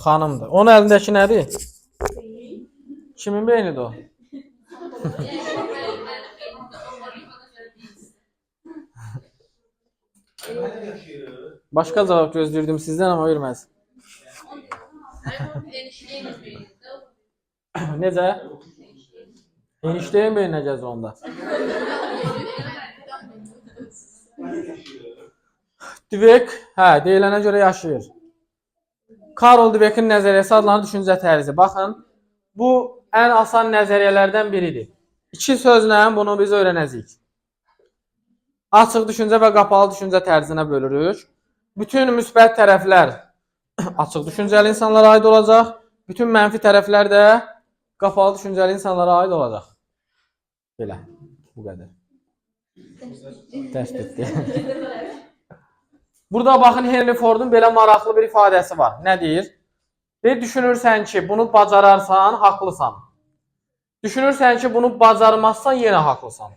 Xanımdır. Onun əlindəki nədir? Kimin beynidir o? Başqa cavab gözləyirdim sizdən, amma verməz. Necə? Enişteyin beyninə gəzir onda. Dweck, deyilənə görə yaşayır. Karl Dweck'in nəzəriyyəsi adlanan düşüncə tərzi. Baxın, bu ən asan nəzəriyyələrdən biridir. İki sözlə bunu biz öyrənəcəyik. Açıq düşüncə və qapalı düşüncə tərzinə bölürük. Bütün müsbət tərəflər açıq düşüncəli insanlara aid olacaq. Bütün mənfi tərəflər də qapalı düşüncəli insanlara aid olacaq. Belə, bu qədər. Dəst etdi. Burada baxın, Henry Ford'un belə maraqlı bir ifadəsi var. Nə deyir? Düşünürsən ki, bunu bacararsan, haqlısan. Düşünürsən ki, bunu bacarmazsan, yenə haqlısan.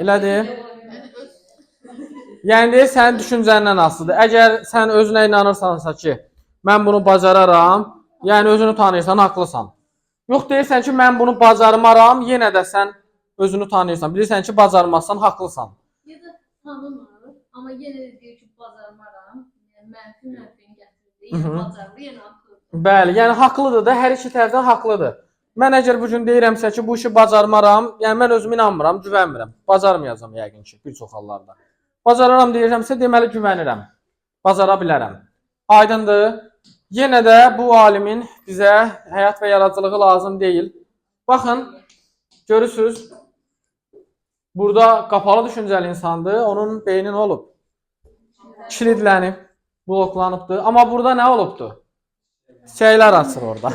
Elədir. Yəni, sənin düşüncəndən asılıdır. Əgər sən özünə inanırsansa ki, mən bunu bacararam, yəni özünü tanıyırsan, haqlısan. Yox, deyirsən ki, mən bunu bacarmaram, yenə də sən özünü tanıyırsan. Bilirsən ki, bacarmazsan, haqlısan. Ya da tanımır, amma yenə də deyir ki, bacarmaram. Mənfi-mənfini gətirir. Yəni, bacarır, yenə haqlıdır. Bəli, yəni haqlıdır da, hər iki tərəfdən haqlıdır. Mən əgər bugün deyirəmsə ki, bu işi bacarmaram, yəni mən özümü inanmıram, güvənmirəm. Bacarmayacam yəqin ki, bir çox hallarda. Bacararam deyirəmsə, deməli güvənirəm. Bacara bilərəm. Aydındır. Yenə də bu alimin bizə həyat və yaradıcılığı lazım deyil. Baxın, görürsünüz, burada qapalı düşüncəli insandır, onun beyni nə olub? Kilidlənib, bloklanıbdır. Amma burada nə olubdur? Şeylər açır orada.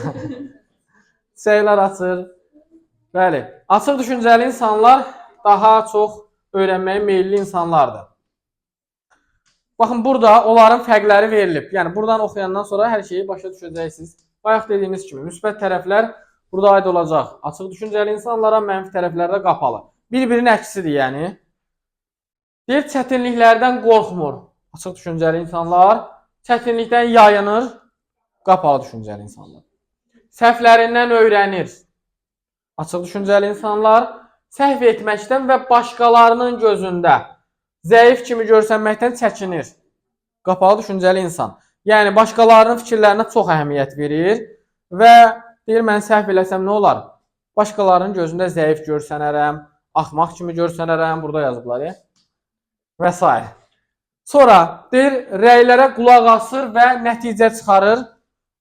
Şeylər açır. Bəli, açıq düşüncəli insanlar daha çox öyrənməyə meyilli insanlardır. Baxın, burada onların fərqləri verilib. Yəni, buradan oxuyandan sonra hər şeyi başa düşəcəksiniz. Bayaq dediyimiz kimi, müsbət tərəflər burada aid olacaq. Açıq düşüncəli insanlara, mənfi tərəflər də qapalı. Bir-birinin əksidir, yəni. Deyir, çətinliklərdən qorxmur. Açıq düşüncəli insanlar çətinlikdən yayınır. Qapalı düşüncəli insanlar. Səhvlərindən öyrənir. Açıq düşüncəli insanlar səhv etməkdən və başqalarının gözündə zəif kimi görsənməkdən çəkinir. Qapalı düşüncəli insan. Yəni, başqalarının fikirlərinə çox əhəmiyyət verir və deyir, mən səhv eləsəm nə olar? Başqalarının gözündə zəif görsənərəm, axmaq kimi görsənərəm, burada yazıblar, və s. Sonra, deyir, rəylərə qulaq asır və nəticə çıxarır.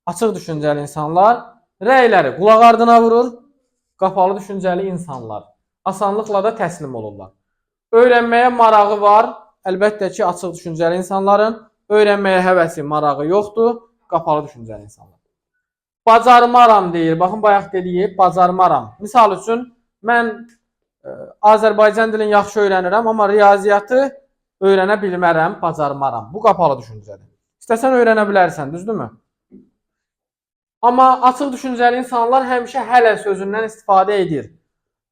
Açıq düşüncəli insanlar rəyləri qulaq ardına vurur, qapalı düşüncəli insanlar asanlıqla da təslim olurlar. Öyrənməyə marağı var, əlbəttə ki, açıq düşüncəli insanların öyrənməyə həvəsi, marağı yoxdur, qapalı düşüncəli insanlar. Bacarmaram deyir, baxın, bayaq dediyib, bacarmaram. Misal üçün, mən Azərbaycan dilini yaxşı öyrənirəm, amma riyaziyyatı öyrənə bilmərəm, bacarmaram. Bu qapalı düşüncədir. İstəsən öyrənə bilərsən, düzdürmü? Amma açıq düşüncəli insanlar həmişə hələ sözündən istifadə edir.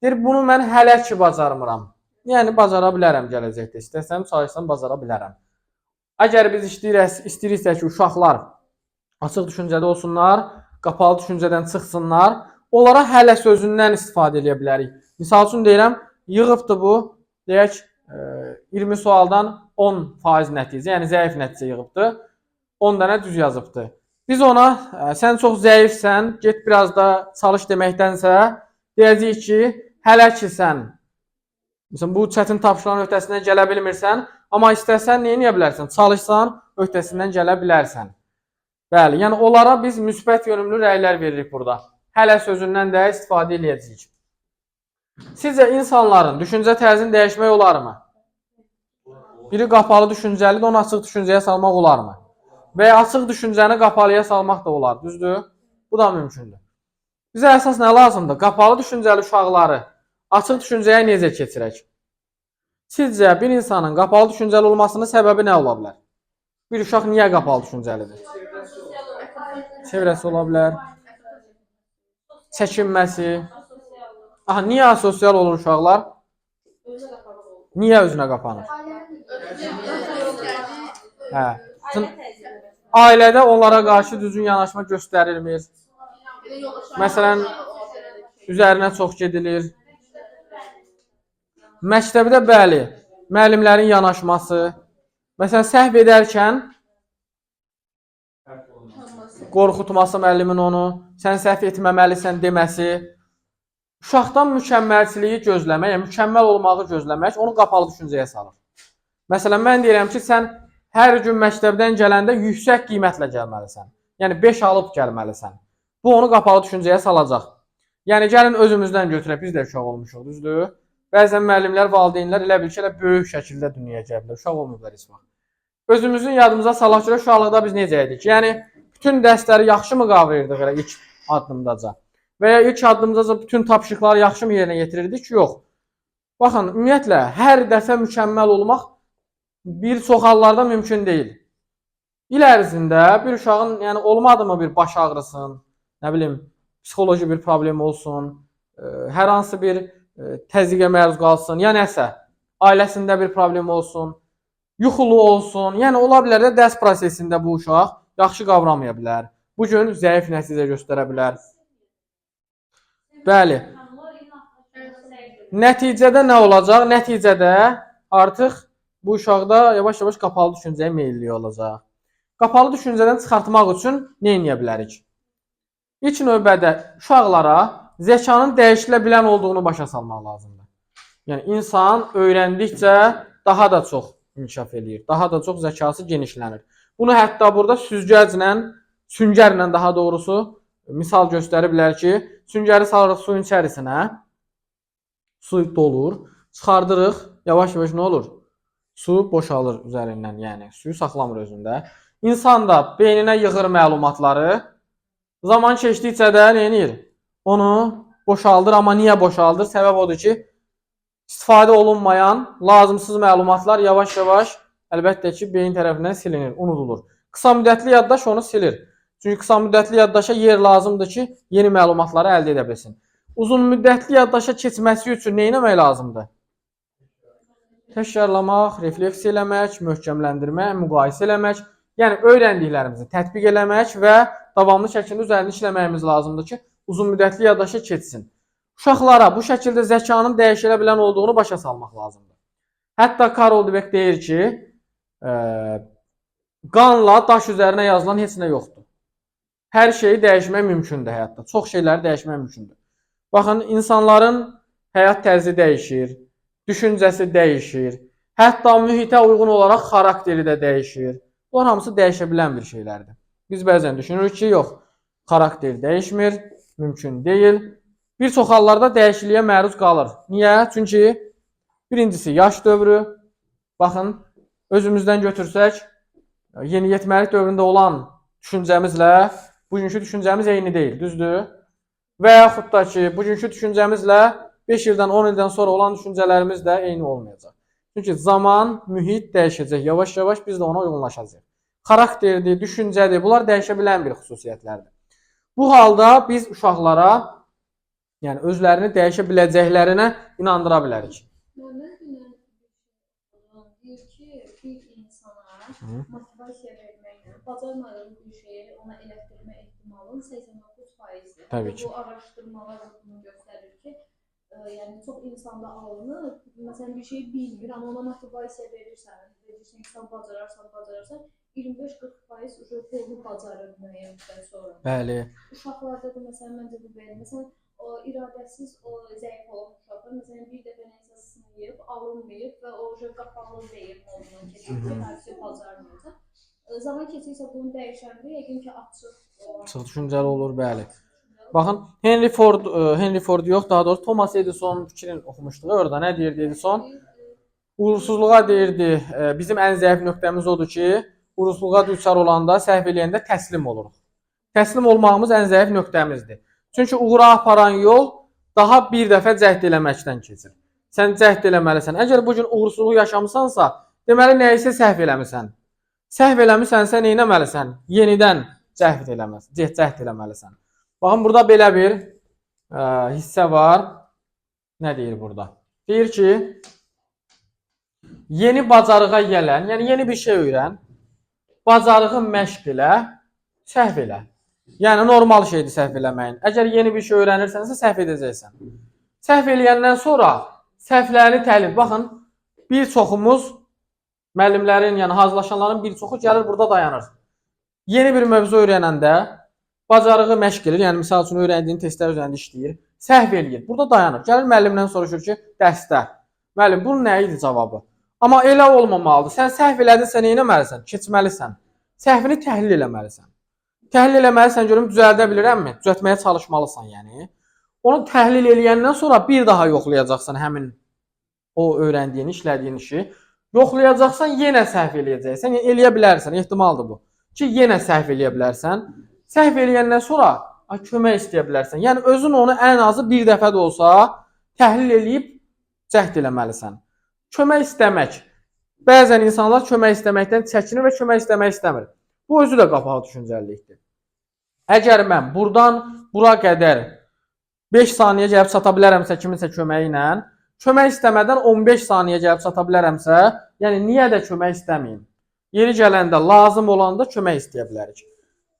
Deyir, bunu mən hələ ki bacarmıram. Yəni, bacara bilərəm gələcəkdə. İstəsəm, çalışsam, bacara bilərəm. Əgər biz istəyiriksə ki, uşaqlar açıq düşüncədə olsunlar, qapalı düşüncədən çıxsınlar, onlara hələ sözündən istifadə edə bilərik. Misal üçün deyirəm, yığıbdır bu, deyək, 20 sualdan 10% nəticə, yəni zəif nəticə yığıbdır, 10 dənə düz yazıbdır. Biz ona, sən çox zəifsən, get biraz da çalış deməkdənsə, deyəcəyik ki, hələ ki sən, məsələn, bu çətin tapşırıqların öhdəsindən gələ bilmirsən, amma istəsən, neyə edə bilərsən? Çalışsan, öhdəsindən gələ bilərsən. Bəli, yəni onlara biz müsbət yönümlü rəylər veririk burada. Hələ sözündən də istifadə edəcəyik. Sizcə insanların düşüncə tərzini dəyişmək olarmı? Biri qapalı düşüncəlidir, onu açıq düşüncəyə salmaq olarmı? Və açıq düşüncəni qapalıya salmaq da olar, düzdür? Bu da mümkündür. Bizə əsas nə lazımdır? Qapalı düşüncəli uşaqları açıq düşüncəyə necə keçirək? Sizcə bir insanın qapalı düşüncəli olmasının səbəbi nə ola bilər? Bir uşaq niyə qapalı düşüncəlidir? Çevrəsi ola bilər. Çəkinməsi. Niyə asosial olur uşaqlar? Niyə özünə qapanır? Hə. Ailədə onlara qarşı düzgün yanaşma göstərilmir. Məsələn, üzərinə çox gedilir. Məktəbdə bəli, müəllimlərin yanaşması, məsələn, səhv edərkən qorxutması müəllimin onu, sən səhv etməməlisən deməsi, uşaqdan mükəmməlçiliyi gözləmək, yəni mükəmməl olmağı gözləmək onu qapalı düşüncəyə salır. Məsələn, mən deyirəm ki, sən hər gün məktəbdən gələndə yüksək qiymətlə gəlməlisən. Yəni 5 alıb gəlməlisən. Bu onu qapalı düşüncəyə salacaq. Yəni gəlin özümüzdən götürək, biz də uşaq olmuşuq, düzdür? Bəzən müəllimlər, valideynlər elə bil ki, böyük şəkildə dünyaya gəliblər, uşaq olmayıblar heç vaxt. Özümüzün yadımıza salaq ki, uşaqlıqda biz necə idik? Yəni bütün dərsləri yaxşı mı qavrayırdıq elə ilk addımdaca? Və ya ilk addımdaca bütün tapşırıqları yaxşı mı yerinə yetirirdik? Yox. Baxın, ümumiyyətlə, hər dəfə mükəmməl olmaq bir çox hallarda mümkün deyil. İl ərzində bir uşağın, yəni olmadı mı bir baş ağrısın, nə bilim, psixoloji bir problem olsun, hər hansı bir təzyiqə məruz qalsın, ya nəsə, ailəsində bir problem olsun, yuxulu olsun, yəni ola bilər də dərs prosesində bu uşaq yaxşı qavramaya bilər. Bu gün zəif nəticə göstərə bilər. Bəli. Nəticədə nə olacaq? Nəticədə artıq bu uşaqda yavaş-yavaş qapalı düşüncəyə meyilli olacaq. Qapalı düşüncədən çıxartmaq üçün nə edə bilərik? İlk növbədə uşaqlara zəkanın dəyişilə bilən olduğunu başa salmaq lazımdır. Yəni insan öyrəndikcə daha da çox inkişaf eləyir, daha da çox zəkası genişlənir. Bunu hətta burada süngərlə daha doğrusu misal göstərə bilər ki, süngəri salırıq suyun içərisinə, su dolur, çıxardırıq, yavaş-yavaş nə olur? Su boşalır üzərindən, yəni suyu saxlamır özündə. İnsan da beyninə yığır məlumatları, zaman keçdikcə də nə edir? Onu boşaldır, amma niyə boşaldır? Səbəb odur ki, istifadə olunmayan lazımsız məlumatlar yavaş-yavaş əlbəttə ki, beyin tərəfindən silinir, unudulur. Qısa müddətli yaddaş onu silir. Çünki qısa müddətli yaddaşa yer lazımdır ki, yeni məlumatları əldə edə bilsin. Uzun müddətli yaddaşa keçməsi üçün nə etmək lazımdır? Təkrarlamaq, refleksiya eləmək, möhkəmləndirmək, müqayisə eləmək, yəni öyrəndiklərimizi tətbiq eləmək və davamlı şəkildə üzərində işləməyimiz lazımdır ki, uzun müddətli yaddaşa keçsin. Uşaqlara bu şəkildə zəkanın dəyişilə bilən olduğunu başa salmaq lazımdır. Hətta Karol Dweck deyir ki, qanla daş üzərinə yazılan heç nə yoxdur. Hər şeyi dəyişmək mümkündür həyatda. Çox şeyləri dəyişmək mümkündür. Baxın, insanların həyat tərzi dəyişir, düşüncəsi dəyişir, hətta mühitə uyğun olaraq xarakteri də dəyişir. Bunlar hamısı dəyişə bilən bir şeylərdir. Biz bəzən düşünürük ki, yox, xarakter dəyişmir, mümkün deyil. Bir çox hallarda dəyişikliyə məruz qalır. Niyə? Çünki birincisi yaş dövrü. Baxın, özümüzdən götürsək, yeniyetməlik dövründə olan düşüncəmizlə bugünkü düşüncəmiz eyni deyil, düzdür? Və yaxud da ki, bugünkü düşüncəmizlə 5 ildən, 10 ildən sonra olan düşüncələrimiz də eyni olmayacaq. Çünki zaman, mühit dəyişəcək. Yavaş-yavaş biz də ona uyğunlaşacağıq. Xarakterdir, düşüncədir, bunlar dəyişə bilən bir xüsusiyyətlərdir. Bu halda biz uşaqlara, yəni özlərini dəyişə biləcəklərinə inandıra bilərik. Deyir ki, bir insana motivasiya verməklə bacarmadığı bir şeyi ona elətdirmə ehtimalın 89%-dir. Təbii ki. Bu araşdırmalar bunu göstərir ki, yəni çox insanda alınır, məsələn bir şey bilmir, amma ona motivasiya verirsən ki, sən bacararsan, 25-40% onu bacarır müəyyən müddət sonra. Bəli. Uşaqlarda da məsələn məncə bu belə. Məsələn, o iradəsiz, o zəif olan uşaqlar məsələn bir dəfə nəsə sınayıb, alınmayıb və o qapalı deyil ondan keçir ki, hər şey bacarmayacaq. Zaman keçirsə bunu dəyişəndə yəqin ki, açıq düşüncəli olur, bəli. Baxın, Henry Ford yox, daha doğrusu Thomas Edison fikrini oxumuşduq. Orada nə deyirdi Edison? Uğursuzluğa deyirdi, bizim ən zəif nöqtəmiz odur ki, uğursuzluğa düçar olanda, səhv eləyəndə təslim oluruq. Təslim olmağımız ən zəif nöqtəmizdir. Çünki uğura aparan yol daha bir dəfə cəhd eləməkdən keçir. Sən cəhd eləməlisən. Əgər bu gün uğursuzluq yaşamısansa, deməli nəyisə səhv eləmisən. Səhv eləmisənsə nə etməlisən? Yenidən cəhd eləməlisən. Baxın, burada belə bir hissə var. Nə deyir burada? Deyir ki, Yeni bacarığa gələn, yəni yeni bir şey öyrən, bacarığı məşq elə, səhv elə. Yəni normal şeydir səhv eləməyin. Əgər yeni bir şey öyrənirsənsə səhv edəcəksən. Səhv eləyəndən sonra səhvlərini təhlil. Baxın, bir çoxumuz müəllimlərin, yəni hazırlaşanların bir çoxu gəlir burada dayanır. Yeni bir mövzu öyrənəndə bacarığı məşq edir. Yəni misal üçün öyrəndiyini testlər üzərində işləyir. Səhv eləyir. Burada dayanır. Gəlir müəllimdən soruşur ki, dərsdə müəllim, bunun nə idi cavabı? Amma elə olmamalıdır. Sən səhv elədinsə nə etməlisən? Keçməlisən. Səhvini təhlil eləməlisən. Təhlil eləməlisən, görüm düzəldə bilirəmmi? Düzəltməyə çalışmalısan, yəni. Onu təhlil eləyəndən sonra bir daha yoxlayacaqsan həmin o öyrəndiyin, işlədiyin işi. Yoxlayacaqsan, yenə səhv eləyəcəksən. Yəni eləyə bilərsən, ehtimaldır bu. Ki, yenə səhv eləyə bilərsən. Səhv eləyəndən sonra kömək istəyə bilərsən. Yəni özün onu ən azı bir dəfə də olsa təhlil eləyib cəhd eləməlisən. Kömək istəmək. Bəzən insanlar kömək istəməkdən çəkinir və kömək istəmək istəmir. Bu özü də qapağı düşüncəlilikdir. Əgər mən buradan bura qədər 5 saniyə gəlib çata bilərəmsə kiminsə köməyi ilə, kömək istəmədən 15 saniyə gəlib çata bilərəmsə, yəni niyə də kömək istəməyim? Yeri gələndə, lazım olanda kömək istəyə bilərik.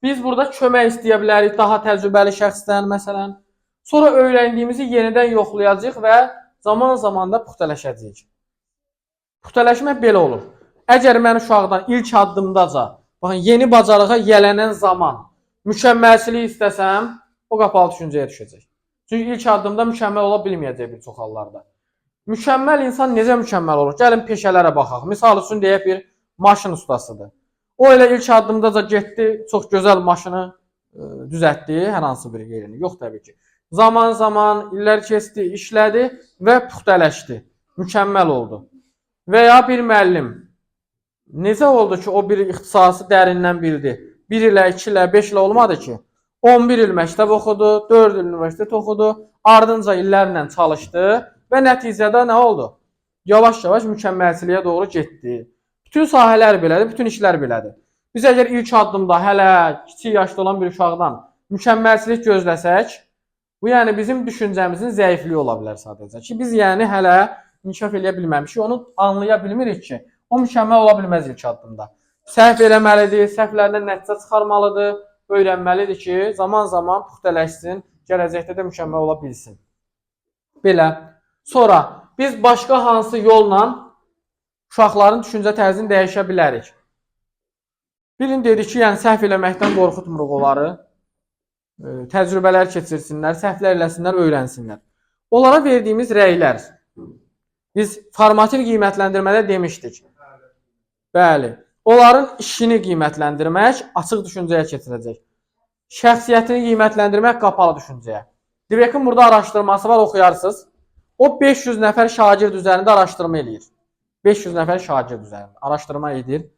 Biz burada kömək istəyə bilərik daha təcrübəli şəxsdən, məsələn. Sonra öyrəndiyimizi yenidən yoxlayacağıq və zaman da puxtələşəcəyik. Puxtələşmək belə olur. Əgər mən uşaqdan ilk addımdaca, baxın, yeni bacarığa gələnən zaman mükəmməlçilik istəsəm, o qapalı düşüncəyə düşəcək. Çünki ilk addımda mükəmməl ola bilməyəcək bir çox hallarda. Mükəmməl insan necə mükəmməl olur? Gəlin peşələrə baxaq. Misal üçün deyək bir maşın ustasıdır. O elə ilk addımdaca getdi, çox gözəl maşını düzəltdi, hər hansı bir yerini. Yox təbii ki. Zaman, illər keçdi, işlədi və puxtələşdi. Mükəmməl oldu. Və ya bir müəllim necə oldu ki, o bir ixtisası dərindən bildi? 1 ilə, 2 ilə, 5 ilə olmadı ki. 11 il məktəb oxudu, 4 il universitet oxudu, ardınca illərlə çalışdı və nəticədə nə oldu? Yavaş-yavaş mükəmməlçiliyə doğru getdi. Bütün sahələr belədir, bütün işlər belədir. Biz əgər ilk addımda hələ kiçik yaşda olan bir uşaqdan mükəmməlçilik gözləsək, bu yəni bizim düşüncəmizin zəifliyi ola bilər sadəcə. Ki biz yəni hələ inkişaf eləyə bilməmişik, onu anlaya bilmirik ki, o mükəmməl ola bilməz ilk addımda. Səhv eləməlidir, səhvlərindən nəticə çıxarmalıdır, öyrənməlidir ki, zaman puxtələşsin, gələcəkdə də mükəmməl ola bilsin. Belə. Sonra biz başqa hansı yolla uşaqların düşüncə tərzini dəyişə bilərik? Bilin dedik ki, yəni səhv eləməkdən qorxutmuruq onları. Təcrübələr keçirsinlər, səhvlər eləsinlər, öyrənsinlər. Onlara verdiyimiz rəylər. Biz formativ qiymətləndirmədə demişdik. Bəli. Onların işini qiymətləndirmək açıq düşüncəyə keçirəcək. Şəxsiyyətini qiymətləndirmək qapalı düşüncəyə. Dweck'in burada araşdırması var, oxuyarsınız. O 500 nəfər şagird üzərində araşdırma edir. 500 nəfər şagird üzərində araşdırma edir.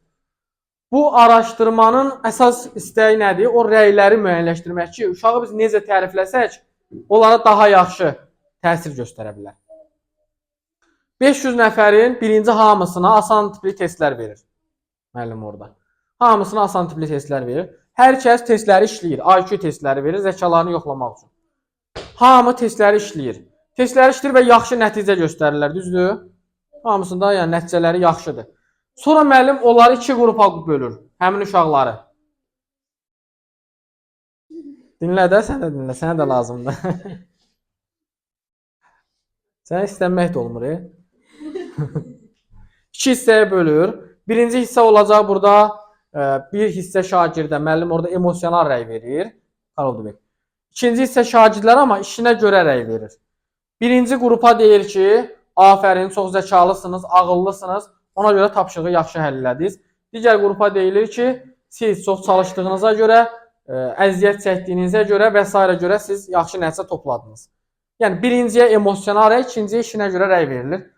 Bu araşdırmanın əsas istəyi nədir? O rəyləri müəyyənləşdirmək ki, uşağı biz necə tərifləsək, onlara daha yaxşı təsir göstərə bilər. 500 nəfərin birinci hamısına asan tipli testlər verir. Müəllim orada. Hamısına asan tipli testlər verir. Hər kəs testləri işləyir. IQ testləri verir, zəkalarını yoxlamaq üçün. Hamı testləri işləyir. Testləri işləyir və yaxşı nəticə göstərirlər, düzdür? Hamısında yəni nəticələri yaxşıdır. Sonra müəllim onları 2 qrupa bölür, həmin uşaqları. Dinlə də, sən də dinlə, sənə də lazımdır. Sənə istənmək də olmur, 2 hissəyə bölür. Birinci hissə olacaq burada, bir hissə şagirdə, müəllim orada emosional rəy verir. İkinci hissə şagirdlər amma işinə görə rəy verir. Birinci qrupa deyir ki, afərin, çox zəkalısınız, ağıllısınız, ona görə tapşırığı yaxşı həll elədiniz. Digər qrupa deyilir ki, siz çox çalışdığınıza görə, əziyyət çəkdiyinizə görə və s. görə siz yaxşı nəticə topladınız. Yəni birinciyə emosional rəy, ikinciyə işinə görə rəy verilir.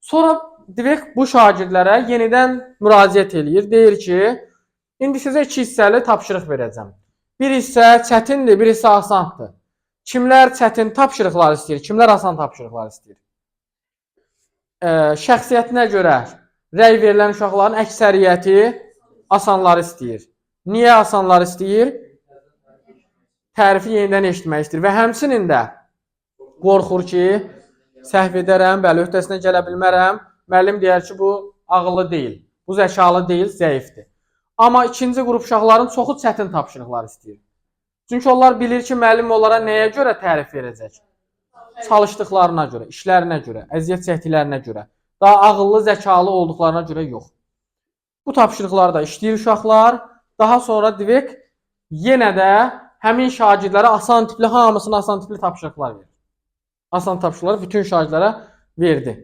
Sonra Dweck bu şagirdlərə yenidən müraciət eləyir. Deyir ki, indi sizə 2 hissəli tapşırıq verəcəm. Bir hissə çətindir, bir hissə asandır. Kimlər çətin tapşırıqlar istəyir, kimlər asan tapşırıqlar istəyir? Şəxsiyyətinə görə rəy verilən uşaqların əksəriyyəti asanları istəyir. Niyə asanları istəyir? Tərifi yenidən eşitmək istəyir və həmçinin də qorxur ki, səhv edərəm, bəli, öhdəsindən gələ bilmərəm, müəllim deyər ki, bu ağıllı deyil, bu zəkalı deyil, zəifdir. Amma ikinci qrup uşaqların çoxu çətin tapşırıqlar istəyir. Çünki onlar bilir ki, müəllim onlara nəyə görə tərif verəcək? Çalışdıqlarına görə, işlərinə görə, əziyyət çəkdiklərinə görə, daha ağıllı, zəkalı olduqlarına görə yox. Bu tapşırıqlarda işləyir uşaqlar. Daha sonra Dvek yenə də həmin şagirdlərə asan tipli, hamısına asan tipli tapşırıqlar verir. Asan tapşırıqları bütün şagirdlərə verdi.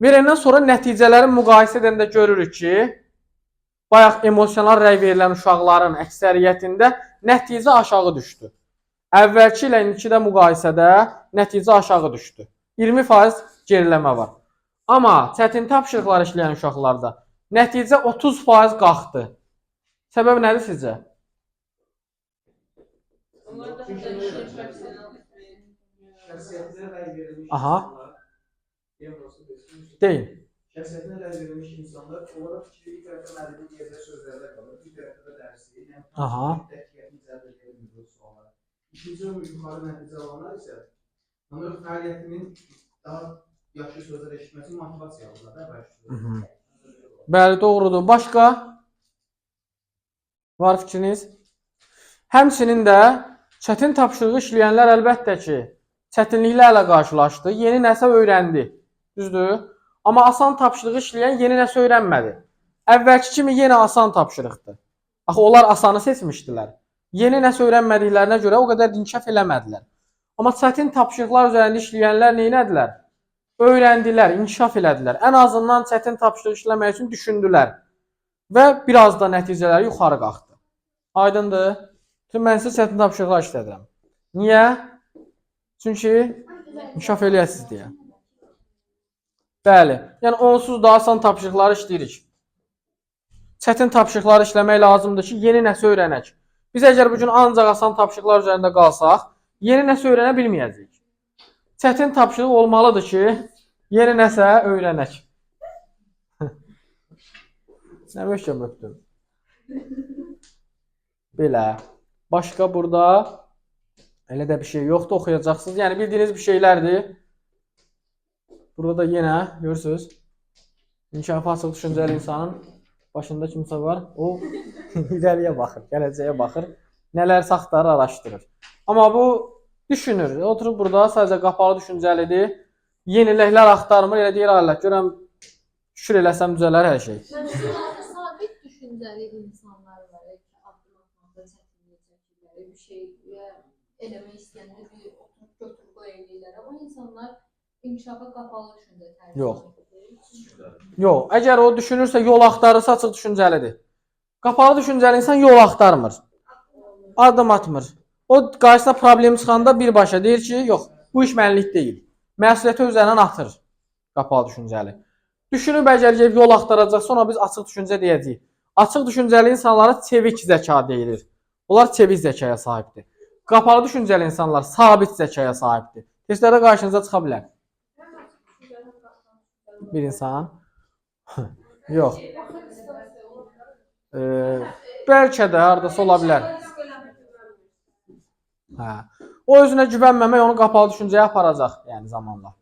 Verəndən sonra nəticələri müqayisə edəndə görürük ki, bayaq emosional rəy verilən uşaqların əksəriyyətində nəticə aşağı düşdü. Əvvəlki ilə indikidə müqayisədə nəticə aşağı düşdü. 20% geriləmə var. Amma çətin tapşırıqlar işləyən uşaqlarda nəticə 30% qalxdı. Səbəb nədir sizcə? Aha. Deyin. Şəxsiyyətinə rəy verilmiş insanlar onlara fikri bir tərəfdə müəllimin yerdə sözlərdə qalır, bir tərəfdə də dərsi, Aha. İkinci yuxarı nəticə alanlar isə onların fəaliyyətinin daha yaxşı sözlər eşitməsi motivasiya alırlar. Bəli, doğrudur. Başqa? Var fikriniz? Həmçinin də çətin tapşırığı işləyənlər əlbəttə ki, çətinliklərlə qarşılaşdı, yeni nəsə öyrəndi. Düzdür? Amma asan tapşırığı işləyən yeni nəsə öyrənmədi. Əvvəlki kimi yenə asan tapşırıqdır. Axı onlar asanı seçmişdilər. Yeni nəsə öyrənmədiklərinə görə o qədər inkişaf eləmədilər. Amma çətin tapşırıqlar üzərində işləyənlər neynədilər? Öyrəndilər, inkişaf elədilər. Ən azından çətin tapşırıq işləmək üçün düşündülər. Və biraz da nəticələri yuxarı qalxdı. Aydındır? Mən sizə çətin tapşırıqlar işlədirəm. Niyə? Çünki inkişaf eləyəsiniz deyə. Bəli, yəni onsuz da asan tapşırıqları işləyirik. Çətin tapşırıqları işləmək lazımdır ki, yeni nəsə öyrənək. Biz əgər bugün ancaq asan tapşırıqlar üzərində qalsaq, yeni nəsə öyrənə bilməyəcəyik. Çətin tapşırıq olmalıdır ki, yeni nəsə öyrənək. Nə möhkəm öpdüm. Belə. Başqa burada elə də bir şey yoxdur, oxuyacaqsınız. Yəni bildiyiniz bir şeylərdir. Burada da yenə, görürsünüz, inkişafı açıq düşüncəli insanın başında kimsə var, o irəliyə baxır, gələcəyə baxır, nələrsə axtarır, araşdırır. Amma bu düşünür, oturub burada sadəcə qapalı düşüncəlidir, yeniliklər axtarmır, elə deyir, Allah, görəm, şükür eləsəm düzələr hər şey. Sabit düşüncəli insanlar var ki, addım atmaqda çətinlik çəkirlər, bir şey eləmək istəyəndə bir oturub götür-qoy eləyirlər. Amma insanlar inkişafa qapalı düşüncə tərcih Yox. Yox, əgər o düşünürsə, yol axtarırsa açıq düşüncəlidir. Qapalı düşüncəli insan yol axtarmır. Addım atmır. O qarşısına problem çıxanda birbaşa deyir ki, yox, bu iş mənlik deyil. Məsuliyyəti üzərindən atır. Qapalı düşüncəli. Düşünüb əgər yol axtaracaq, sonra biz açıq düşüncə deyəcəyik. Açıq düşüncəli insanlara çevik zəka deyilir. Onlar çevik zəkaya sahibdir. Qapalı düşüncəli insanlar sabit zəkaya sahibdir. Testlərdə qarşınıza çıxa bilər. Bir insan. Yox. Bəlkə də hardasa ola bilər. Hə. O özünə güvənməmək onu qapalı düşüncəyə aparacaq, yəni zamanla.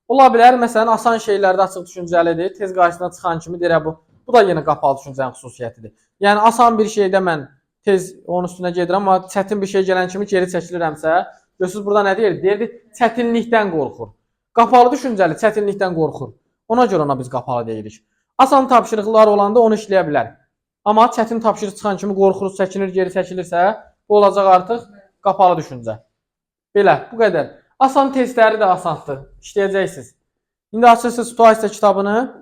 Ola bilər, məsələn, asan şeylərdə açıq düşüncəlidir. Tez qarşısına çıxan kimi deyir, bu da yenə qapalı düşüncənin xüsusiyyətidir. Yəni asan bir şeydə mən tez onun üstünə gedirəm, amma çətin bir şey gələn kimi geri çəkilirəmsə, görürsünüz burada nə deyir? Deyirdi, çətinlikdən qorxur. Qapalı düşüncəli çətinlikdən qorxur. Ona görə ona biz qapalı deyirik. Asan tapşırıqlar olanda onu işləyə bilər. Amma çətin tapşırıq çıxan kimi qorxur, çəkinir, geri çəkilirsə, bu olacaq artıq qapalı düşüncə. Belə, bu qədər. Asan testləri də asandır. İşləyəcəksiniz. İndi açırsınız situasiya kitabını.